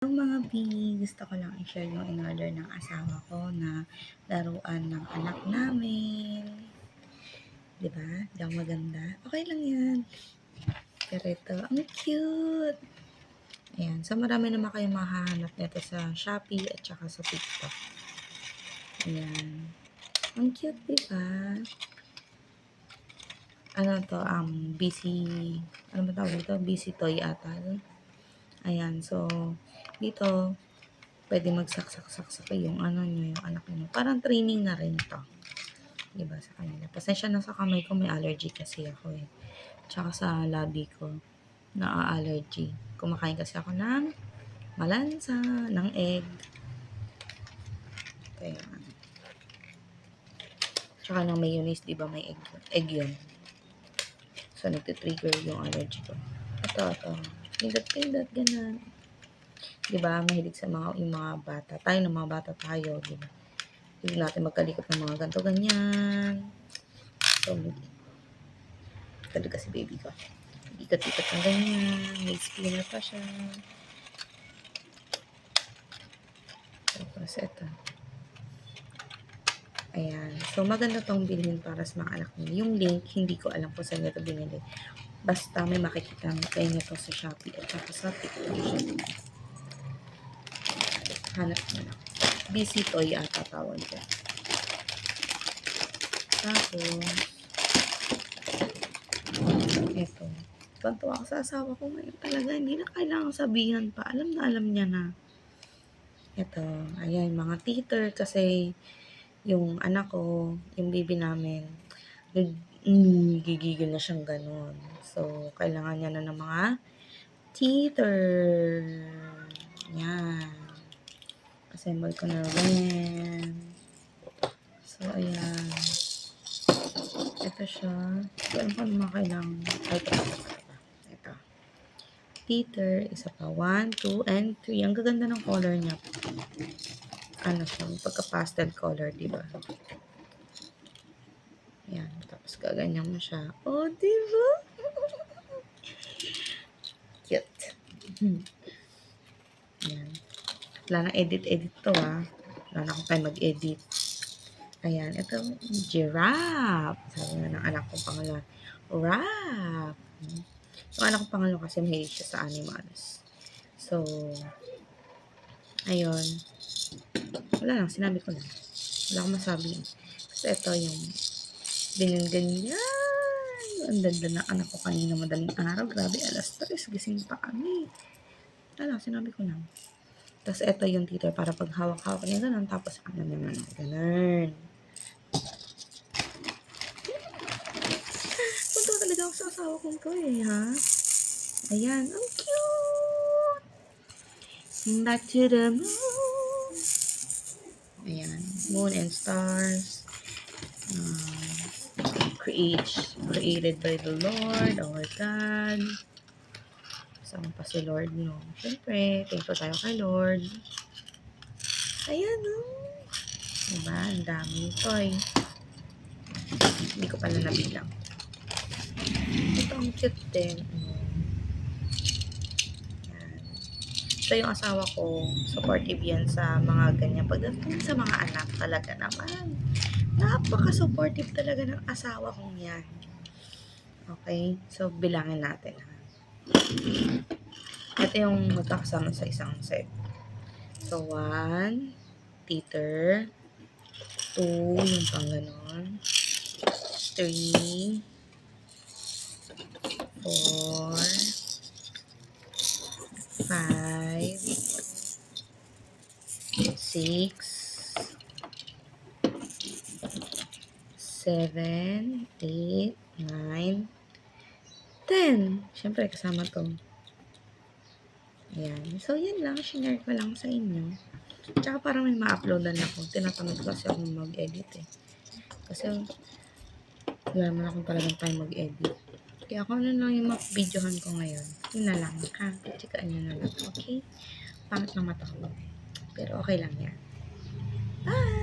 Ang mga B, gusto ko lang i-share yung in-order ng asawa ko na laruan ng anak namin. Diba? Di ako maganda. Okay lang yan. Pero ito, ang cute! Ayan. So, marami naman kayong mahahanap nito sa Shopee at saka sa TikTok. Ayan. Ang cute, diba? Ano to, ano ba tawag dito? Busy toy ata. Ayan. So, dito, pwede magsaksak-saksak yung ano nyo, yung anak nyo. Parang training na rin to. Diba sa kanila. Pasensya na sa kamay ko, may allergy kasi ako eh. Tsaka sa labi ko, na-allergy. Kumakain kasi ako ng malansa, ng egg. Kaya, tsaka ng mayonnaise, diba may egg yun. So, nagtitrigger yung allergy ko. Ito. Pindot, ganun. Diba, mahilig sa yung mga bata. Tayo ng mga bata tayo, diba? Hindi natin magkalikot ng mga ganito, ganyan. So, talaga si baby ko. Ikat-ikat ng ganyan. May spinner pa siya. Tapos, ito. Ayan. So, maganda tong bilhin para sa mga anak niyo. Yung link, hindi ko alam kung saan ito binili. Basta may makikita kayo nito sa Shopee at saka sa TikTok. Hanap na lang. Busy toy ata tawag dyan. Tapos, ito. Tuwa ako sa asawa ko ngayon. Talaga, hindi na kailangan sabihan pa. Alam niya na. Ito. Ayan, mga teeter. Kasi, yung anak ko, yung baby namin, gigigil na siyang ganun. So, kailangan niya na ng mga teeter. Yan. Assemble ko na rin. So, ayan. Ito siya. So, ano pa naman kailangan? Ito. Teeter. Isa pa. 1, 2, and 3. Ang gaganda ng color niya. Ano siya? Pagka-pastel color, diba? Yan. Tapos gaganyan mo siya. Oh, diba? Cute. Yan. Wala na edit to Wala na akong time mag-edit. Ayan. Ito, giraffe. Sabi nga ng anak kong pangalawa. Giraffe. Yung anak kong pangalawa kasi mahilig siya sa animals. So, ayun. Wala lang. Sinabi ko lang. Wala akong masabi. Kasi ito yung ganyan. Ang ganda ng anak ko kanina madaling araw. Grabe, alas 3. Gising pa kami. Wala lang. Sinabi ko lang. Tapos, ito yung teeter para pag hawak-hawak niya ganun. Tapos, ganun. Punta talaga ako sa asawa kong to ha? Ayan. Ang cute! Back to the moon. Ayan. Moon and stars. Created by the Lord, our God. Kasama pa si Lord, no? Siyempre, thankful tayo kay Lord. Ayan, Diba? Ang dami ito, Hindi ko pala nabilang. Ito ang cute din. Yan. So, yung asawa ko, supportive yan sa mga ganyan. Pagdating sa mga anak, talaga naman. Napaka-supportive talaga ng asawa kong yan. Okay? So, bilangin natin, Ito yung magkakasama sa isang set. So, 1, teeter. 2, yung pang ganon. 3, 4, 5, 6, 7, 8, 9, 10. Siyempre, kasama to. Ayan. So, yan lang. Share ko lang sa inyo. Tsaka parang may ma-uploadan ako. Tinatamad ko kasi ako mag-edit Kasi, wala naman akong talagang time mag-edit. Kaya kung ano lang yung videohan ko ngayon, yun na lang. Chikaan nyo na lang. Okay? Pangit ng mata ko. Pero okay lang yan. Bye!